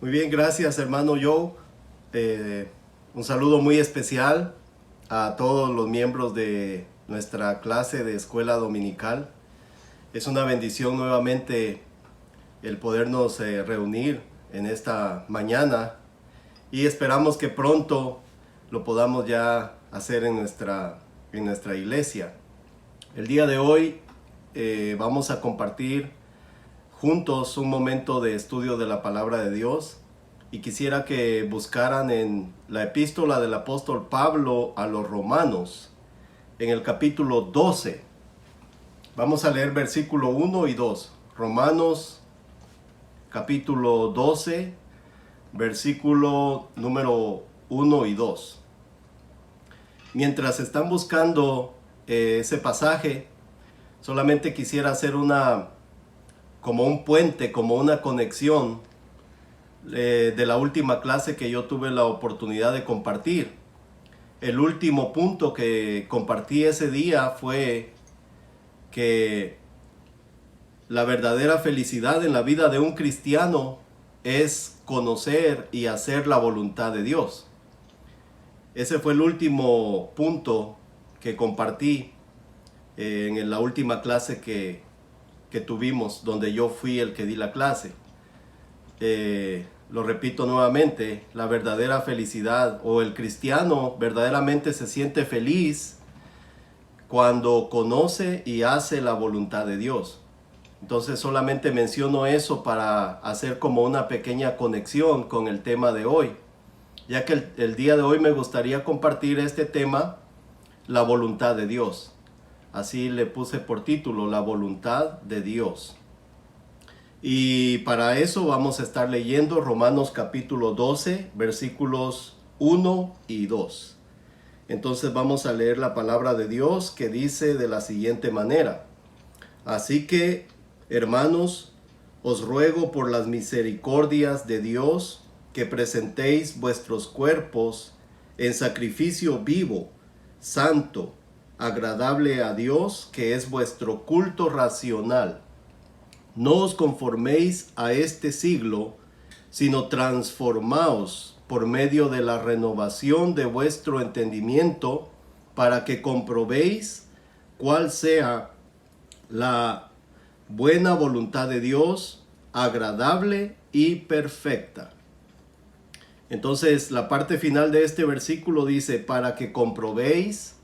Muy bien, gracias hermano Joe. Un saludo muy especial a todos los miembros de nuestra clase de escuela dominical. Es una bendición nuevamente el podernos reunir en esta mañana y esperamos que pronto lo podamos ya hacer en nuestra iglesia. El día de hoy vamos a compartir juntos un momento de estudio de la palabra de Dios y quisiera que buscaran en la epístola del apóstol Pablo a los Romanos, en el capítulo 12. Vamos a leer versículo 1 y 2. Romanos capítulo 12, versículo número 1 y 2. Mientras están buscando ese pasaje, solamente quisiera hacer como un puente, como una conexión de la última clase que yo tuve la oportunidad de compartir. El último punto que compartí ese día fue que la verdadera felicidad en la vida de un cristiano es conocer y hacer la voluntad de Dios. Ese fue el último punto que compartí en la última clase que tuvimos, donde yo fui el que di la clase. Lo repito nuevamente, la verdadera felicidad o el cristiano verdaderamente se siente feliz cuando conoce y hace la voluntad de Dios. Entonces solamente menciono eso para hacer como una pequeña conexión con el tema de hoy, ya que el día de hoy me gustaría compartir este tema, la voluntad de Dios. Así le puse por título, la voluntad de Dios. Y para eso vamos a estar leyendo Romanos capítulo 12, versículos 1 y 2. Entonces vamos a leer la palabra de Dios que dice de la siguiente manera. Así que, hermanos, os ruego por las misericordias de Dios que presentéis vuestros cuerpos en sacrificio vivo, santo, agradable a Dios, que es vuestro culto racional. No os conforméis a este siglo, sino transformaos por medio de la renovación de vuestro entendimiento, para que comprobéis cuál sea la buena voluntad de Dios, agradable y perfecta. Entonces, la parte final de este versículo dice, para que comprobéis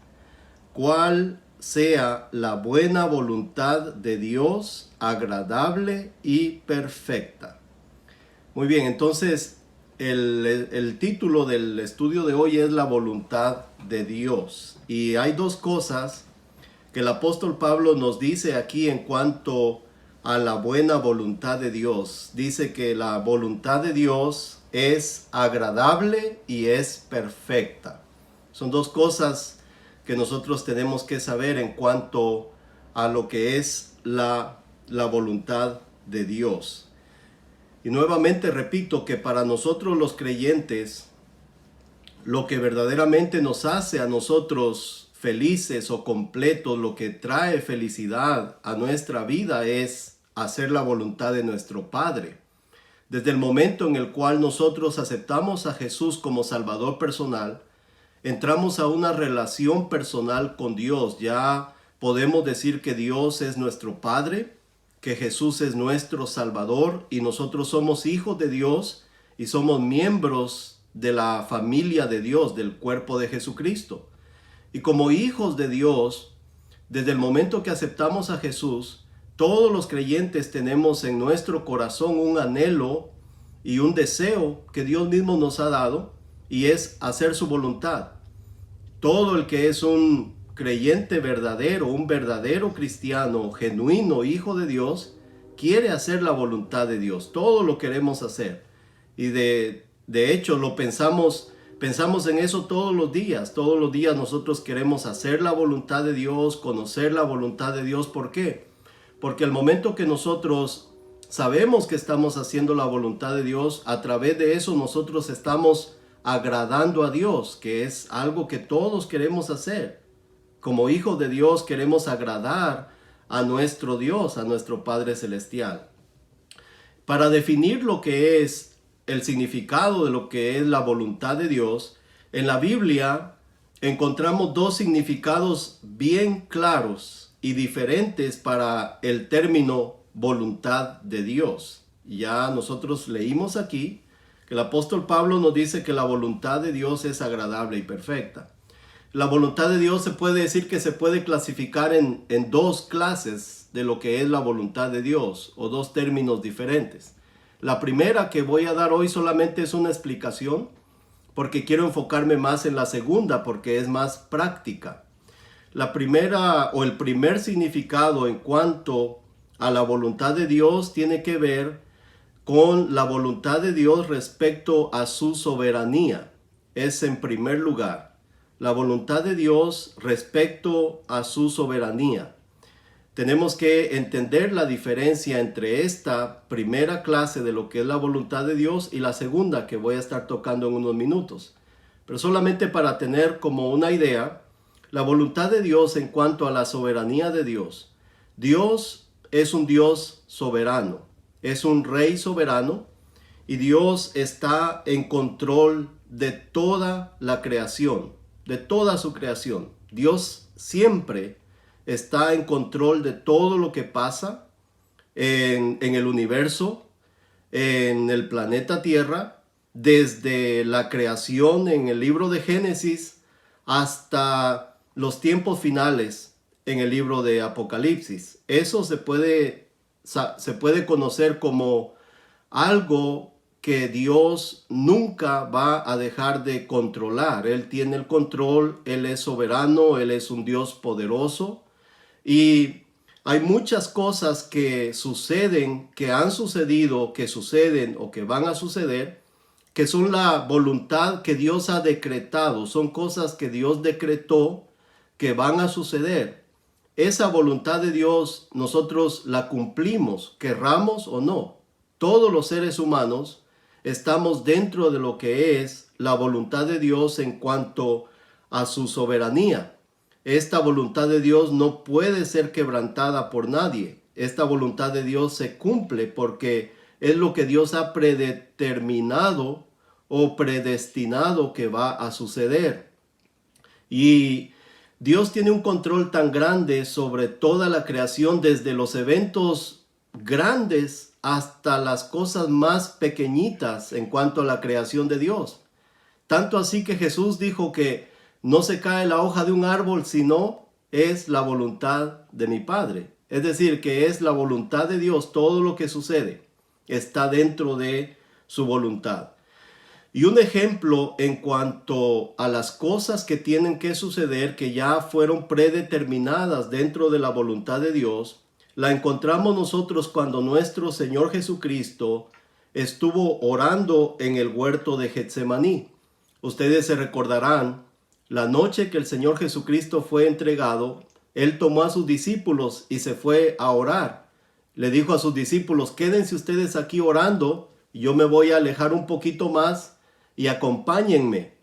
cuál sea la buena voluntad de Dios, agradable y perfecta. Muy bien, entonces el título del estudio de hoy es la voluntad de Dios. Y hay dos cosas que el apóstol Pablo nos dice aquí en cuanto a la buena voluntad de Dios. Dice que la voluntad de Dios es agradable y es perfecta. Son dos cosas que nosotros tenemos que saber en cuanto a lo que es la voluntad de Dios. Y nuevamente repito que para nosotros los creyentes, lo que verdaderamente nos hace a nosotros felices o completos, lo que trae felicidad a nuestra vida es hacer la voluntad de nuestro Padre. Desde el momento en el cual nosotros aceptamos a Jesús como Salvador personal, entramos a una relación personal con Dios. Ya podemos decir que Dios es nuestro Padre, que Jesús es nuestro Salvador y nosotros somos hijos de Dios y somos miembros de la familia de Dios, del cuerpo de Jesucristo. Y como hijos de Dios, desde el momento que aceptamos a Jesús, todos los creyentes tenemos en nuestro corazón un anhelo y un deseo que Dios mismo nos ha dado, y es hacer su voluntad. Todo el que es un creyente verdadero, un verdadero cristiano, genuino hijo de Dios, quiere hacer la voluntad de Dios. Todo lo queremos hacer. Y de hecho lo pensamos en eso todos los días. Todos los días nosotros queremos hacer la voluntad de Dios, conocer la voluntad de Dios. ¿Por qué? Porque el momento que nosotros sabemos que estamos haciendo la voluntad de Dios, a través de eso nosotros estamos agradando a Dios, que es algo que todos queremos hacer. Como hijos de Dios queremos agradar a nuestro Dios, a nuestro Padre Celestial. Para definir lo que es el significado de lo que es la voluntad de Dios, en la Biblia encontramos dos significados bien claros y diferentes para el término voluntad de Dios. Ya nosotros leímos aquí que el apóstol Pablo nos dice que la voluntad de Dios es agradable y perfecta. La voluntad de Dios se puede decir que se puede clasificar en dos clases de lo que es la voluntad de Dios, o dos términos diferentes. La primera que voy a dar hoy solamente es una explicación, porque quiero enfocarme más en la segunda, porque es más práctica. La primera o el primer significado en cuanto a la voluntad de Dios tiene que ver con la voluntad de Dios respecto a su soberanía. Es en primer lugar la voluntad de Dios respecto a su soberanía. Tenemos que entender la diferencia entre esta primera clase de lo que es la voluntad de Dios y la segunda que voy a estar tocando en unos minutos. Pero solamente para tener como una idea, la voluntad de Dios en cuanto a la soberanía de Dios. Dios es un Dios soberano, es un rey soberano y Dios está en control de toda la creación, de toda su creación. Dios siempre está en control de todo lo que pasa en el universo, en el planeta Tierra, desde la creación en el libro de Génesis hasta los tiempos finales en el libro de Apocalipsis. Eso se puede conocer como algo que Dios nunca va a dejar de controlar. Él tiene el control, Él es soberano, Él es un Dios poderoso. Y hay muchas cosas que suceden, que han sucedido, que suceden o que van a suceder, que son la voluntad que Dios ha decretado. Son cosas que Dios decretó que van a suceder. Esa voluntad de Dios nosotros la cumplimos, querramos o no. Todos los seres humanos estamos dentro de lo que es la voluntad de Dios en cuanto a su soberanía. Esta voluntad de Dios no puede ser quebrantada por nadie. Esta voluntad de Dios se cumple porque es lo que Dios ha predeterminado o predestinado que va a suceder. Y Dios tiene un control tan grande sobre toda la creación, desde los eventos grandes hasta las cosas más pequeñitas en cuanto a la creación de Dios. Tanto así que Jesús dijo que no se cae la hoja de un árbol, sino es la voluntad de mi Padre. Es decir, que es la voluntad de Dios. Todo lo que sucede está dentro de su voluntad. Y un ejemplo en cuanto a las cosas que tienen que suceder, que ya fueron predeterminadas dentro de la voluntad de Dios, la encontramos nosotros cuando nuestro Señor Jesucristo estuvo orando en el huerto de Getsemaní. Ustedes se recordarán, la noche que el Señor Jesucristo fue entregado, Él tomó a sus discípulos y se fue a orar. Le dijo a sus discípulos, quédense ustedes aquí orando, y yo me voy a alejar un poquito más y acompáñenme.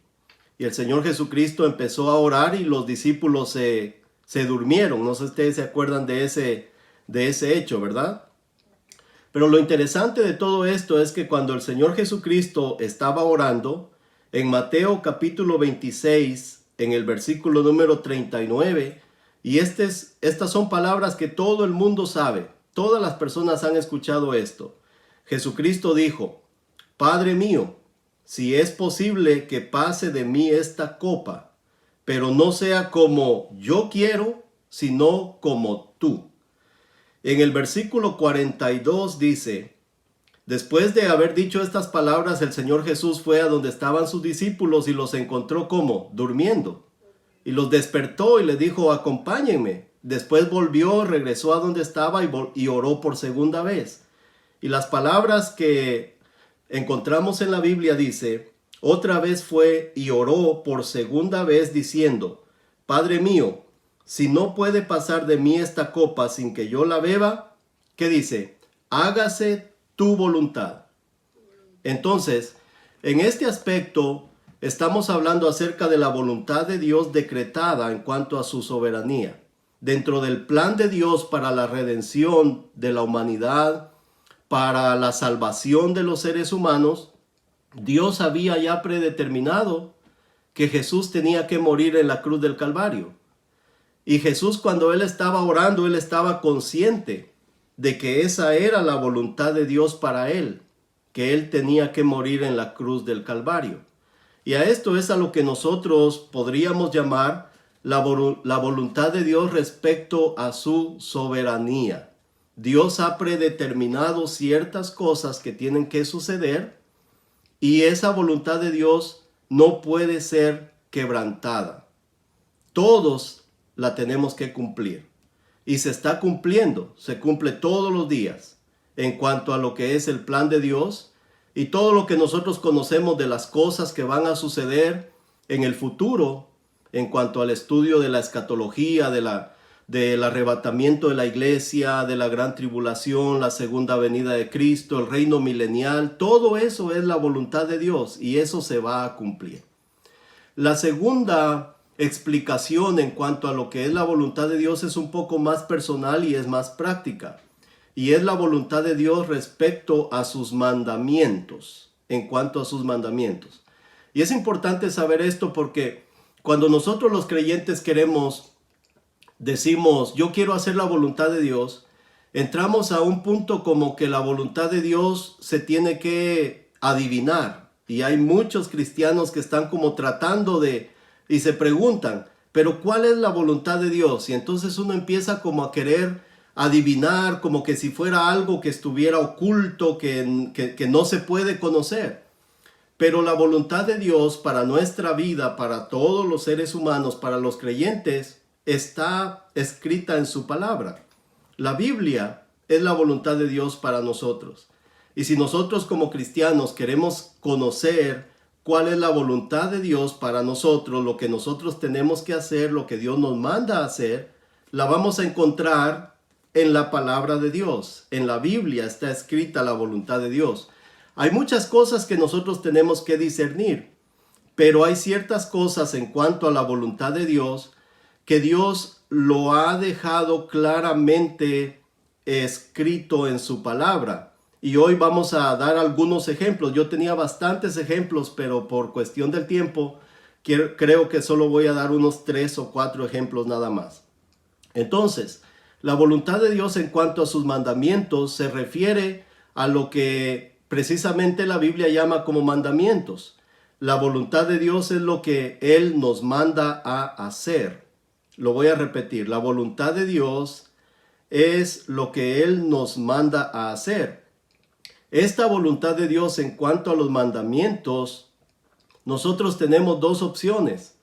Y el Señor Jesucristo empezó a orar y los discípulos se durmieron. No sé si ustedes se acuerdan de ese hecho, ¿verdad? Pero lo interesante de todo esto es que cuando el Señor Jesucristo estaba orando, en Mateo capítulo 26, en el versículo número 39, y estas son palabras que todo el mundo sabe, todas las personas han escuchado esto. Jesucristo dijo, Padre mío, si es posible que pase de mí esta copa, pero no sea como yo quiero, sino como tú. En el versículo 42 dice, después de haber dicho estas palabras, el Señor Jesús fue a donde estaban sus discípulos y los encontró como durmiendo. Y los despertó y les dijo, acompáñenme. Después volvió, regresó a donde estaba y oró por segunda vez. Y las palabras que encontramos en la Biblia dice, otra vez fue y oró por segunda vez diciendo, Padre mío, si no puede pasar de mí esta copa sin que yo la beba, ¿qué dice? Hágase tu voluntad. Entonces, en este aspecto, estamos hablando acerca de la voluntad de Dios decretada en cuanto a su soberanía. Dentro del plan de Dios para la redención de la humanidad, para la salvación de los seres humanos, Dios había ya predeterminado que Jesús tenía que morir en la cruz del Calvario. Y Jesús, cuando él estaba orando, él estaba consciente de que esa era la voluntad de Dios para él, que él tenía que morir en la cruz del Calvario. Y a esto es a lo que nosotros podríamos llamar la voluntad de Dios respecto a su soberanía. Dios ha predeterminado ciertas cosas que tienen que suceder y esa voluntad de Dios no puede ser quebrantada. Todos la tenemos que cumplir y se está cumpliendo, se cumple todos los días en cuanto a lo que es el plan de Dios y todo lo que nosotros conocemos de las cosas que van a suceder en el futuro en cuanto al estudio de la escatología, del arrebatamiento de la iglesia, de la gran tribulación, la segunda venida de Cristo, el reino milenial. Todo eso es la voluntad de Dios y eso se va a cumplir. La segunda explicación en cuanto a lo que es la voluntad de Dios es un poco más personal y es más práctica. Y es la voluntad de Dios respecto a sus mandamientos, en cuanto a sus mandamientos. Y es importante saber esto porque cuando nosotros los creyentes decimos, yo quiero hacer la voluntad de Dios, entramos a un punto como que la voluntad de Dios se tiene que adivinar. Y hay muchos cristianos que están como tratando y se preguntan, pero ¿cuál es la voluntad de Dios? Y entonces uno empieza como a querer adivinar, como que si fuera algo que estuviera oculto, que no se puede conocer. Pero la voluntad de Dios para nuestra vida, para todos los seres humanos, para los creyentes, está escrita en su palabra. La Biblia es la voluntad de Dios para nosotros. Y si nosotros como cristianos queremos conocer cuál es la voluntad de Dios para nosotros, lo que nosotros tenemos que hacer, lo que Dios nos manda a hacer, la vamos a encontrar en la palabra de Dios. En la Biblia está escrita la voluntad de Dios. Hay muchas cosas que nosotros tenemos que discernir, pero hay ciertas cosas en cuanto a la voluntad de Dios que Dios lo ha dejado claramente escrito en su palabra. Y hoy vamos a dar algunos ejemplos. Yo tenía bastantes ejemplos, pero por cuestión del tiempo, creo que solo voy a dar unos 3 o 4 ejemplos nada más. Entonces, la voluntad de Dios en cuanto a sus mandamientos se refiere a lo que precisamente la Biblia llama como mandamientos. La voluntad de Dios es lo que Él nos manda a hacer. Lo voy a repetir. La voluntad de Dios es lo que Él nos manda a hacer. Esta voluntad de Dios en cuanto a los mandamientos, nosotros tenemos dos opciones.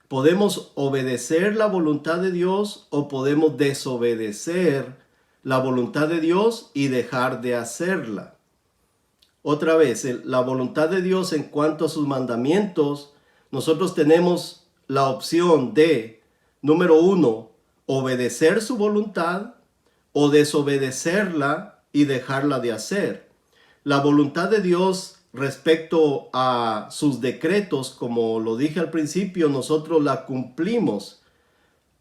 Podemos obedecer la voluntad de Dios o podemos desobedecer la voluntad de Dios y dejar de hacerla. Otra vez, la voluntad de Dios en cuanto a sus mandamientos, nosotros tenemos la opción de, número 1, obedecer su voluntad o desobedecerla y dejarla de hacer. La voluntad de Dios respecto a sus decretos, como lo dije al principio, nosotros la cumplimos,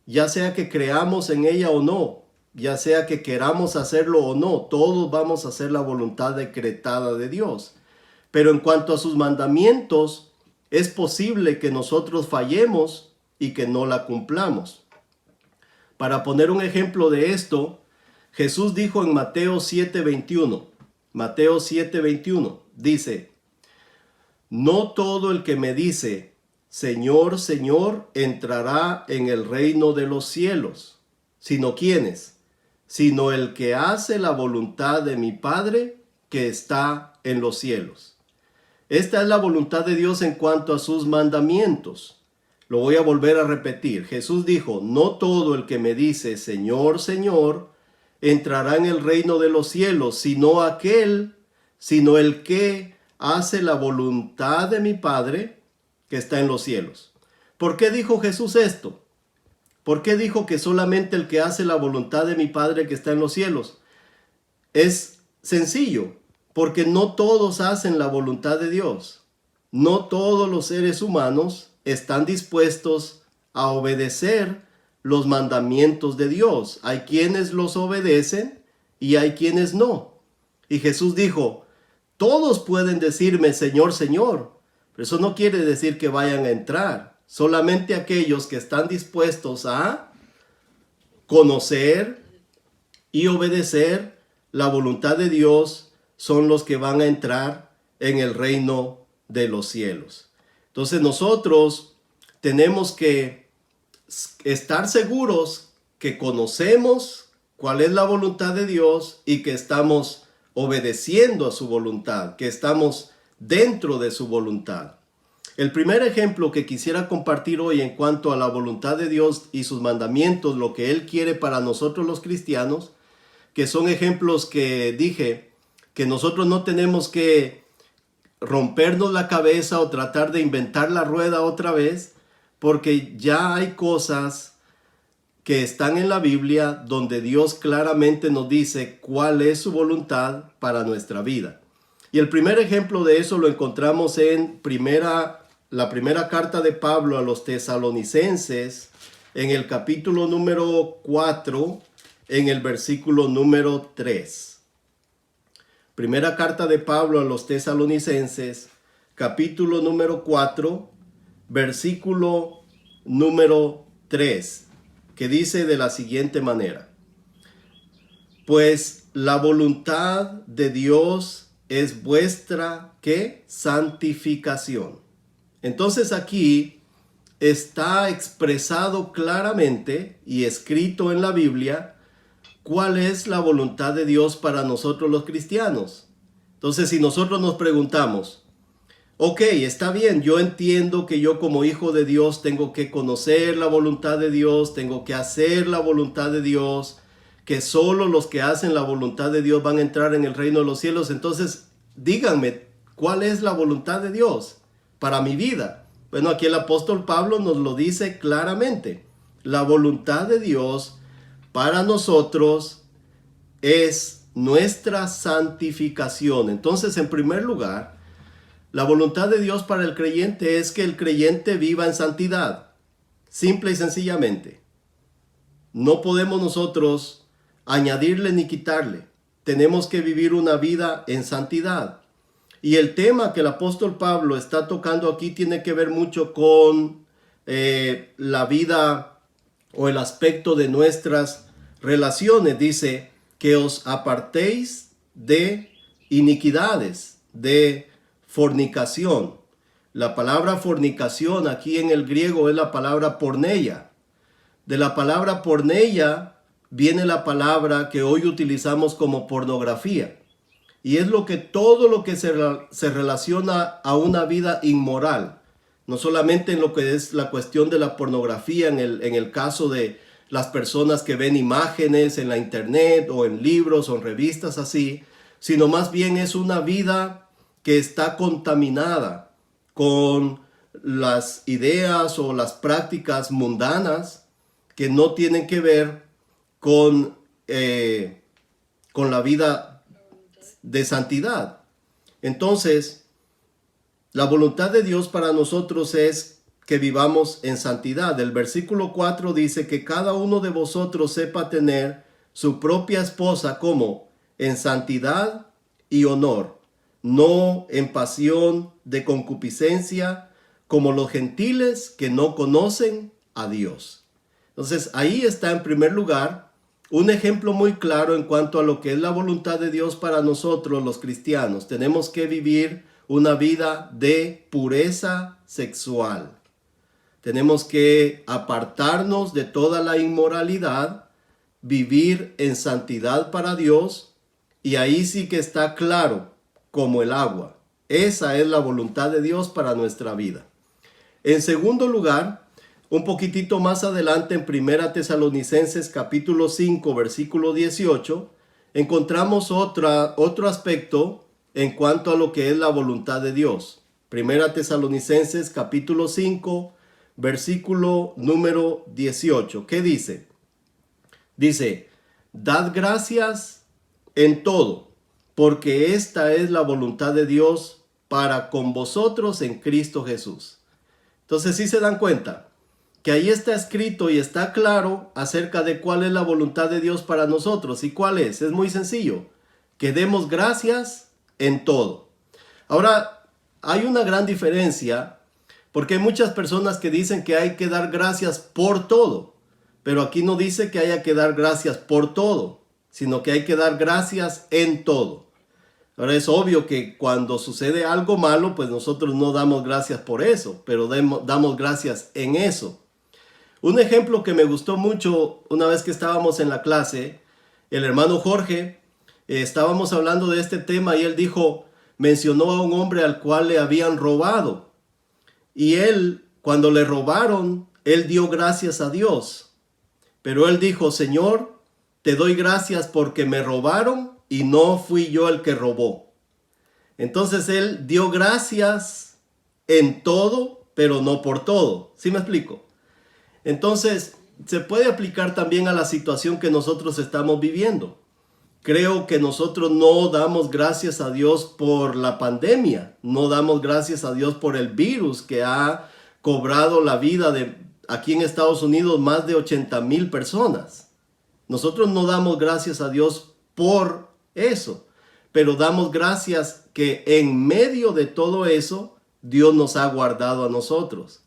ya sea que creamos en ella o no, ya sea que queramos hacerlo o no, todos vamos a hacer la voluntad decretada de Dios. Pero en cuanto a sus mandamientos, es posible que nosotros fallemos y que no la cumplamos. Para poner un ejemplo de esto, Jesús dijo en Mateo 7:21, Mateo 7:21, dice, no todo el que me dice, Señor, Señor, entrará en el reino de los cielos, sino ¿quiénes? Sino el que hace la voluntad de mi Padre que está en los cielos. Esta es la voluntad de Dios en cuanto a sus mandamientos. Lo voy a volver a repetir. Jesús dijo, no todo el que me dice, Señor, Señor, entrará en el reino de los cielos, sino el que hace la voluntad de mi Padre que está en los cielos. ¿Por qué dijo Jesús esto? ¿Por qué dijo que solamente el que hace la voluntad de mi Padre que está en los cielos? Es sencillo, porque no todos hacen la voluntad de Dios. No todos los seres humanos están dispuestos a obedecer los mandamientos de Dios. Hay quienes los obedecen y hay quienes no. Y Jesús dijo, Todos pueden decirme, Señor, Señor, pero eso no quiere decir que vayan a entrar. Solamente aquellos que están dispuestos a conocer y obedecer la voluntad de Dios son los que van a entrar en el reino de los cielos. Entonces nosotros tenemos que estar seguros que conocemos cuál es la voluntad de Dios y que estamos obedeciendo a su voluntad, que estamos dentro de su voluntad. El primer ejemplo que quisiera compartir hoy en cuanto a la voluntad de Dios y sus mandamientos, lo que Él quiere para nosotros los cristianos, que son ejemplos que dije que nosotros no tenemos que rompernos la cabeza o tratar de inventar la rueda otra vez, porque ya hay cosas que están en la Biblia donde Dios claramente nos dice cuál es su voluntad para nuestra vida. Y el primer ejemplo de eso lo encontramos en la primera carta de Pablo a los tesalonicenses, en el capítulo número 4, en el versículo número 3. Primera carta de Pablo a los tesalonicenses, capítulo número 4, versículo número 3, que dice de la siguiente manera: pues la voluntad de Dios es vuestra, ¿qué? Santificación. Entonces aquí está expresado claramente y escrito en la Biblia cuál es la voluntad de Dios para nosotros los cristianos. Entonces, si nosotros nos preguntamos, ok, está bien, yo entiendo que yo como hijo de Dios tengo que conocer la voluntad de Dios, tengo que hacer la voluntad de Dios, que solo los que hacen la voluntad de Dios van a entrar en el reino de los cielos. Entonces, díganme, ¿cuál es la voluntad de Dios para mi vida? Bueno, aquí el apóstol Pablo nos lo dice claramente. La voluntad de Dios para nosotros es nuestra santificación. Entonces, en primer lugar, la voluntad de Dios para el creyente es que el creyente viva en santidad, simple y sencillamente. No podemos nosotros añadirle ni quitarle. Tenemos que vivir una vida en santidad. Y el tema que el apóstol Pablo está tocando aquí tiene que ver mucho con la vida o el aspecto de nuestras relaciones. Dice que os apartéis de iniquidades, de fornicación. La palabra fornicación aquí en el griego es la palabra porneia. De la palabra porneia viene la palabra que hoy utilizamos como pornografía. Y es todo lo que se relaciona a una vida inmoral. No solamente en lo que es la cuestión de la pornografía, en el caso de las personas que ven imágenes en la internet o en libros o en revistas así, sino más bien es una vida que está contaminada con las ideas o las prácticas mundanas que no tienen que ver con la vida de santidad. Entonces, la voluntad de Dios para nosotros es que vivamos en santidad. El versículo 4 dice que cada uno de vosotros sepa tener su propia esposa como en santidad y honor, no en pasión de concupiscencia, como los gentiles que no conocen a Dios. Entonces, ahí está en primer lugar un ejemplo muy claro en cuanto a lo que es la voluntad de Dios para nosotros los cristianos. Tenemos que vivir una vida de pureza sexual. Tenemos que apartarnos de toda la inmoralidad, vivir en santidad para Dios, y ahí sí que está claro como el agua. Esa es la voluntad de Dios para nuestra vida. En segundo lugar, un poquitito más adelante en Primera Tesalonicenses capítulo 5 versículo 18, encontramos otro aspecto en cuanto a lo que es la voluntad de Dios. Primera Tesalonicenses capítulo 5 versículo número 18. ¿Qué dice? Dice, dad gracias en todo, porque esta es la voluntad de Dios para con vosotros en Cristo Jesús. Entonces, ¿sí se dan cuenta? Que ahí está escrito y está claro acerca de cuál es la voluntad de Dios para nosotros. ¿Y cuál es? Es muy sencillo. Que demos gracias en todo. Ahora, hay una gran diferencia porque hay muchas personas que dicen que hay que dar gracias por todo, pero aquí no dice que haya que dar gracias por todo, sino que hay que dar gracias en todo. Ahora es obvio que cuando sucede algo malo, pues nosotros no damos gracias por eso, pero damos gracias en eso. Un ejemplo que me gustó mucho una vez que estábamos en la clase, el hermano Jorge, estábamos hablando de este tema y él mencionó a un hombre al cual le habían robado. Y él, cuando le robaron, él dio gracias a Dios. Pero él dijo, Señor, te doy gracias porque me robaron y no fui yo el que robó. Entonces él dio gracias en todo, pero no por todo. ¿Sí me explico? Entonces, se puede aplicar también a la situación que nosotros estamos viviendo. Creo que nosotros no damos gracias a Dios por la pandemia, no damos gracias a Dios por el virus que ha cobrado la vida de aquí en Estados Unidos más de 80,000 personas. Nosotros no damos gracias a Dios por eso, pero damos gracias que en medio de todo eso, Dios nos ha guardado a nosotros.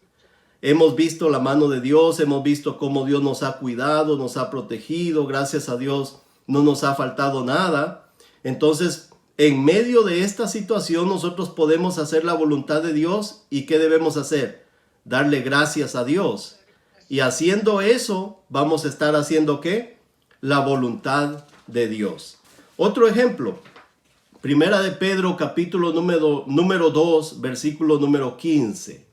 Hemos visto la mano de Dios, hemos visto cómo Dios nos ha cuidado, nos ha protegido, gracias a Dios no nos ha faltado nada. Entonces, en medio de esta situación, nosotros podemos hacer la voluntad de Dios. ¿Y qué debemos hacer? Darle gracias a Dios. Y haciendo eso, vamos a estar haciendo ¿qué? La voluntad de Dios. Otro ejemplo, Primera de Pedro, capítulo número 2, versículo número 15.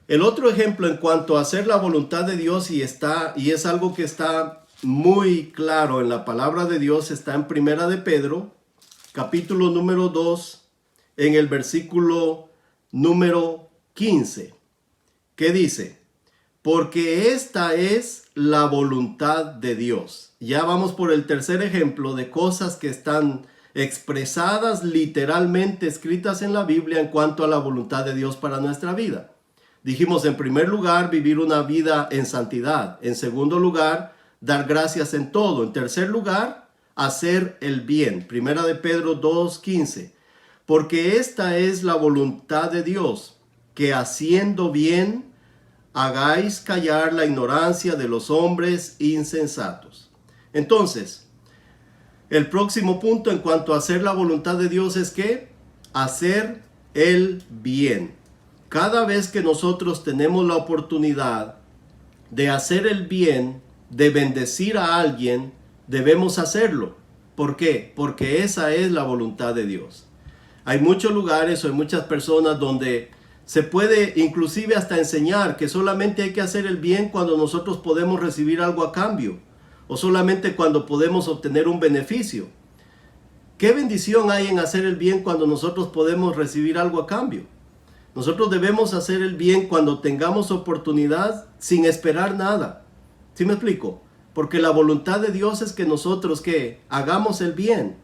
El otro ejemplo en cuanto a hacer la voluntad de Dios y es algo que está muy claro en la palabra de Dios, está en Primera de Pedro, capítulo número 2, en el versículo número 15. ¿Qué dice? Porque esta es la voluntad de Dios. Ya vamos por el tercer ejemplo de cosas que están expresadas literalmente, escritas en la Biblia en cuanto a la voluntad de Dios para nuestra vida. Dijimos, en primer lugar, vivir una vida en santidad. En segundo lugar, dar gracias en todo. En tercer lugar, hacer el bien. Primera de Pedro 2:15. Porque esta es la voluntad de Dios, que haciendo bien, hagáis callar la ignorancia de los hombres insensatos. Entonces, el próximo punto en cuanto a hacer la voluntad de Dios es que hacer el bien. Cada vez que nosotros tenemos la oportunidad de hacer el bien, de bendecir a alguien, debemos hacerlo. ¿Por qué? Porque esa es la voluntad de Dios. Hay muchos lugares o hay muchas personas donde se puede inclusive hasta enseñar que solamente hay que hacer el bien cuando nosotros podemos recibir algo a cambio o solamente cuando podemos obtener un beneficio. ¿Qué bendición hay en hacer el bien cuando nosotros podemos recibir algo a cambio? Nosotros debemos hacer el bien cuando tengamos oportunidad sin esperar nada. ¿Sí me explico? Porque la voluntad de Dios es que nosotros hagamos el bien.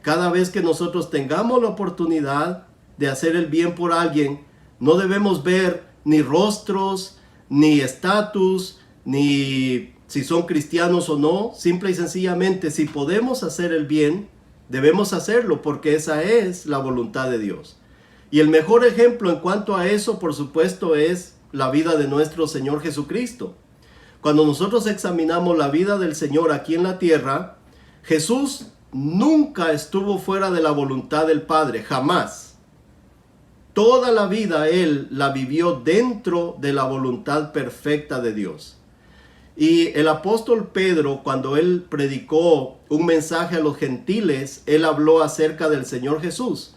Cada vez que nosotros tengamos la oportunidad de hacer el bien por alguien, no debemos ver ni rostros, ni estatus, ni si son cristianos o no. Simple y sencillamente, si podemos hacer el bien, debemos hacerlo porque esa es la voluntad de Dios. Y el mejor ejemplo en cuanto a eso, por supuesto, es la vida de nuestro Señor Jesucristo. Cuando nosotros examinamos la vida del Señor aquí en la tierra, Jesús nunca estuvo fuera de la voluntad del Padre, jamás. Toda la vida Él la vivió dentro de la voluntad perfecta de Dios. Y el apóstol Pedro, cuando él predicó un mensaje a los gentiles, él habló acerca del Señor Jesús.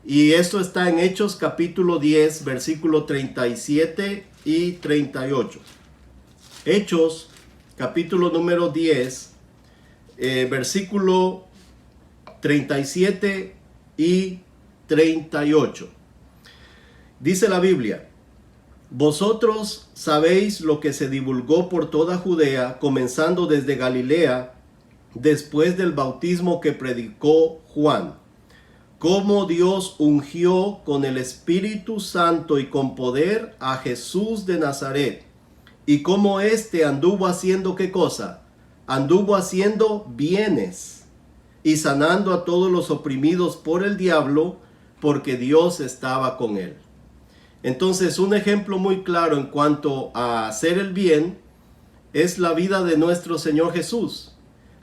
Y esto está en Hechos capítulo 10, versículo 37 y 38. Hechos capítulo número 10, versículo 37 y 38. Dice la Biblia: vosotros sabéis lo que se divulgó por toda Judea, comenzando desde Galilea, después del bautismo que predicó Juan, cómo Dios ungió con el Espíritu Santo y con poder a Jesús de Nazaret, y cómo éste anduvo haciendo ¿qué cosa? Anduvo haciendo bienes y sanando a todos los oprimidos por el diablo, porque Dios estaba con él. Entonces, un ejemplo muy claro en cuanto a hacer el bien es la vida de nuestro Señor Jesús.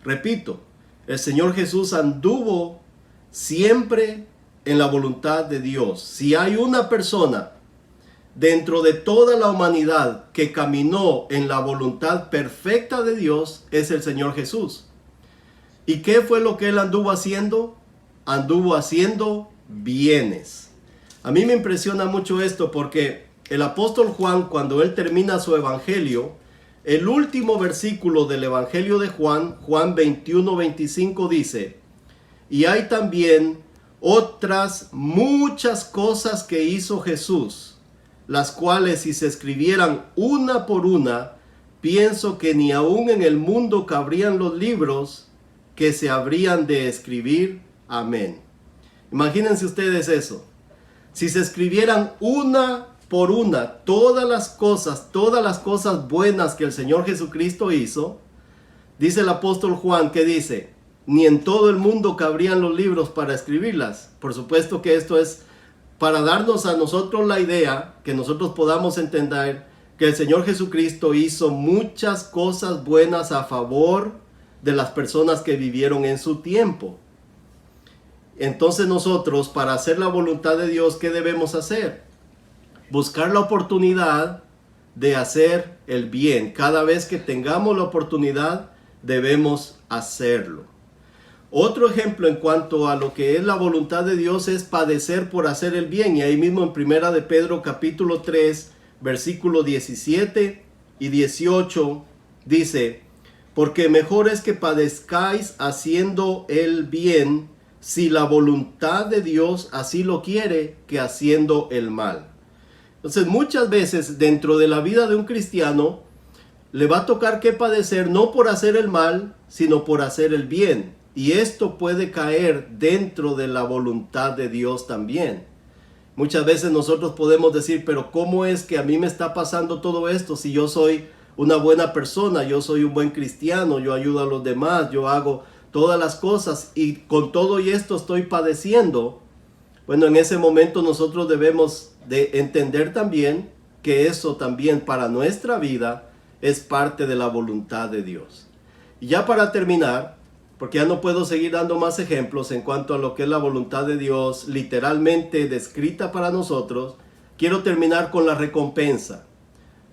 Repito, el Señor Jesús anduvo siempre en la voluntad de Dios. Si hay una persona dentro de toda la humanidad que caminó en la voluntad perfecta de Dios, es el Señor Jesús. ¿Y qué fue lo que él anduvo haciendo? Anduvo haciendo bienes. A mí me impresiona mucho esto porque el apóstol Juan, cuando él termina su evangelio, el último versículo del evangelio de Juan, Juan 21:25 dice: y hay también otras muchas cosas que hizo Jesús, las cuales si se escribieran una por una, pienso que ni aún en el mundo cabrían los libros que se habrían de escribir. Amén. Imagínense ustedes eso. Si se escribieran una por una todas las cosas buenas que el Señor Jesucristo hizo, dice el apóstol Juan, que dice: ni en todo el mundo cabrían los libros para escribirlas. Por supuesto que esto es para darnos a nosotros la idea, que nosotros podamos entender que el Señor Jesucristo hizo muchas cosas buenas a favor de las personas que vivieron en su tiempo. Entonces nosotros, para hacer la voluntad de Dios, ¿qué debemos hacer? Buscar la oportunidad de hacer el bien. Cada vez que tengamos la oportunidad, debemos hacerlo. Otro ejemplo en cuanto a lo que es la voluntad de Dios es padecer por hacer el bien. Y ahí mismo en Primera de Pedro capítulo 3, versículo 17 y 18 dice: porque mejor es que padezcáis haciendo el bien, si la voluntad de Dios así lo quiere, que haciendo el mal. Entonces, muchas veces dentro de la vida de un cristiano le va a tocar que padecer no por hacer el mal, sino por hacer el bien. Y esto puede caer dentro de la voluntad de Dios también. Muchas veces nosotros podemos decir: pero ¿cómo es que a mí me está pasando todo esto si yo soy una buena persona, yo soy un buen cristiano, yo ayudo a los demás, yo hago todas las cosas y con todo y esto estoy padeciendo? Bueno, en ese momento nosotros debemos de entender también que eso también para nuestra vida es parte de la voluntad de Dios. Y ya para terminar, porque ya no puedo seguir dando más ejemplos en cuanto a lo que es la voluntad de Dios literalmente descrita para nosotros, quiero terminar con la recompensa.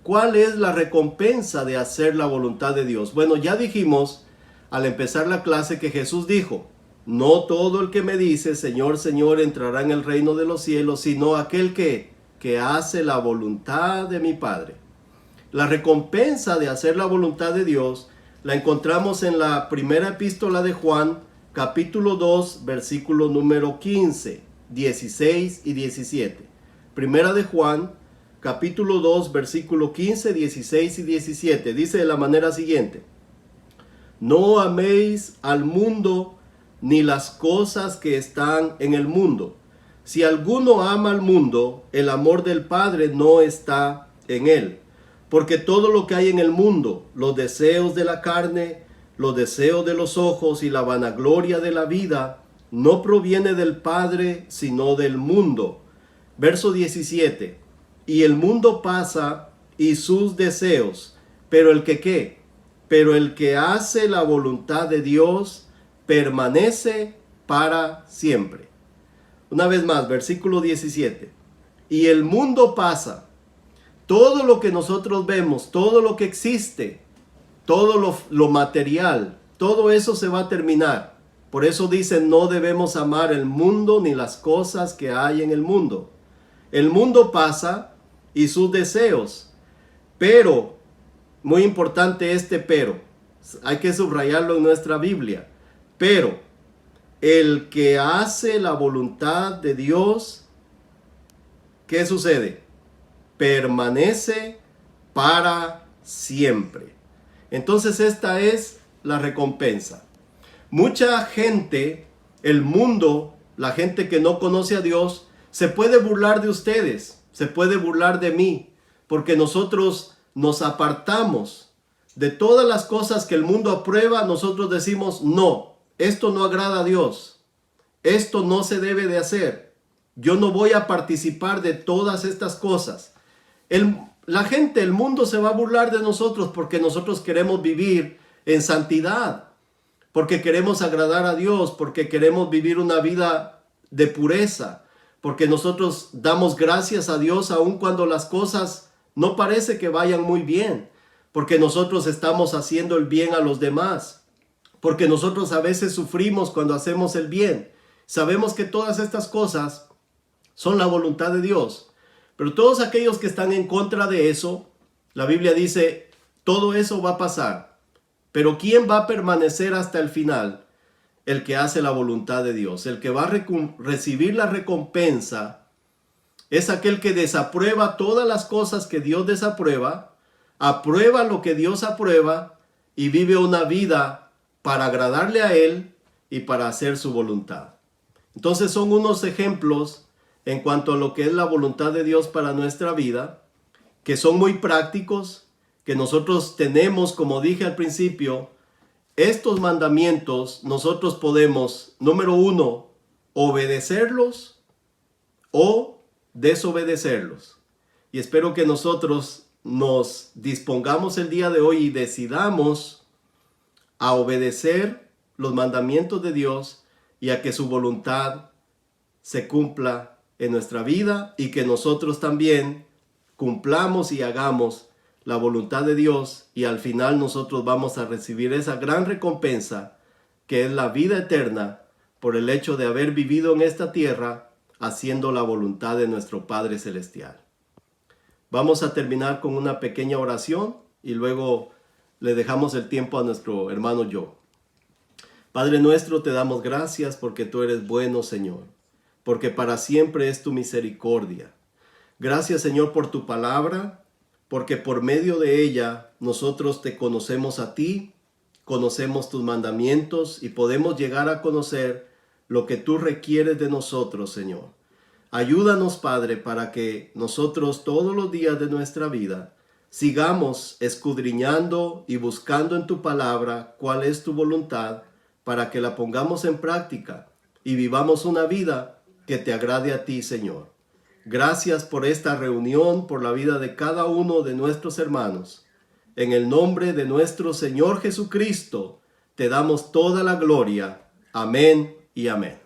¿Cuál es la recompensa de hacer la voluntad de Dios? Bueno, ya dijimos al empezar la clase que Jesús dijo: no todo el que me dice Señor, Señor entrará en el reino de los cielos, sino aquel que hace la voluntad de mi Padre. La recompensa de hacer la voluntad de Dios la encontramos en la primera epístola de Juan, capítulo 2, versículo número 15, 16 y 17. Primera de Juan, capítulo 2, versículo 15, 16 y 17. Dice de la manera siguiente: no améis al mundo ni las cosas que están en el mundo. Si alguno ama al mundo, el amor del Padre no está en él. Porque todo lo que hay en el mundo, los deseos de la carne, los deseos de los ojos y la vanagloria de la vida, no proviene del Padre, sino del mundo. Verso 17. Y el mundo pasa y sus deseos, pero el que ¿qué? Pero el que hace la voluntad de Dios permanece para siempre. Una vez más, versículo 17. Y el mundo pasa. Todo lo que nosotros vemos, todo lo que existe, todo lo material, todo eso se va a terminar. Por eso dicen: no debemos amar el mundo ni las cosas que hay en el mundo. El mundo pasa y sus deseos. Pero, muy importante este pero, hay que subrayarlo en nuestra Biblia. Pero, el que hace la voluntad de Dios, ¿qué sucede? Permanece para siempre. Entonces esta es la recompensa. Mucha gente, el mundo, la gente que no conoce a Dios, se puede burlar de ustedes, se puede burlar de mí, porque nosotros nos apartamos de todas las cosas que el mundo aprueba. Nosotros decimos: no, esto no agrada a Dios, esto no se debe de hacer. yo no voy a participar de todas estas cosas. La gente, el mundo se va a burlar de nosotros porque nosotros queremos vivir en santidad, porque queremos agradar a Dios, porque queremos vivir una vida de pureza, porque nosotros damos gracias a Dios aun cuando las cosas no parece que vayan muy bien, porque nosotros estamos haciendo el bien a los demás, porque nosotros a veces sufrimos cuando hacemos el bien. Sabemos que todas estas cosas son la voluntad de Dios, pero todos aquellos que están en contra de eso, la Biblia dice, todo eso va a pasar, pero ¿quién va a permanecer hasta el final? El que hace la voluntad de Dios, el que va a recibir la recompensa, es aquel que desaprueba todas las cosas que Dios desaprueba, aprueba lo que Dios aprueba y vive una vida para agradarle a Él y para hacer su voluntad. Entonces son unos ejemplos en cuanto a lo que es la voluntad de Dios para nuestra vida, que son muy prácticos, que nosotros tenemos, como dije al principio, estos mandamientos nosotros podemos, número 1, obedecerlos o desobedecerlos. Y espero que nosotros nos dispongamos el día de hoy y decidamos a obedecer los mandamientos de Dios y a que su voluntad se cumpla en nuestra vida y que nosotros también cumplamos y hagamos la voluntad de Dios, y al final nosotros vamos a recibir esa gran recompensa que es la vida eterna por el hecho de haber vivido en esta tierra haciendo la voluntad de nuestro Padre Celestial. Vamos a terminar con una pequeña oración y luego le dejamos el tiempo a nuestro hermano Joe. Padre nuestro, te damos gracias porque tú eres bueno, Señor, porque para siempre es tu misericordia. Gracias, Señor, por tu palabra, porque por medio de ella nosotros te conocemos a ti, conocemos tus mandamientos y podemos llegar a conocer lo que tú requieres de nosotros, Señor. Ayúdanos, Padre, para que nosotros todos los días de nuestra vida sigamos escudriñando y buscando en tu palabra cuál es tu voluntad, para que la pongamos en práctica y vivamos una vida que te agrade a ti, Señor. Gracias por esta reunión, por la vida de cada uno de nuestros hermanos. En el nombre de nuestro Señor Jesucristo, te damos toda la gloria. Amén y amén.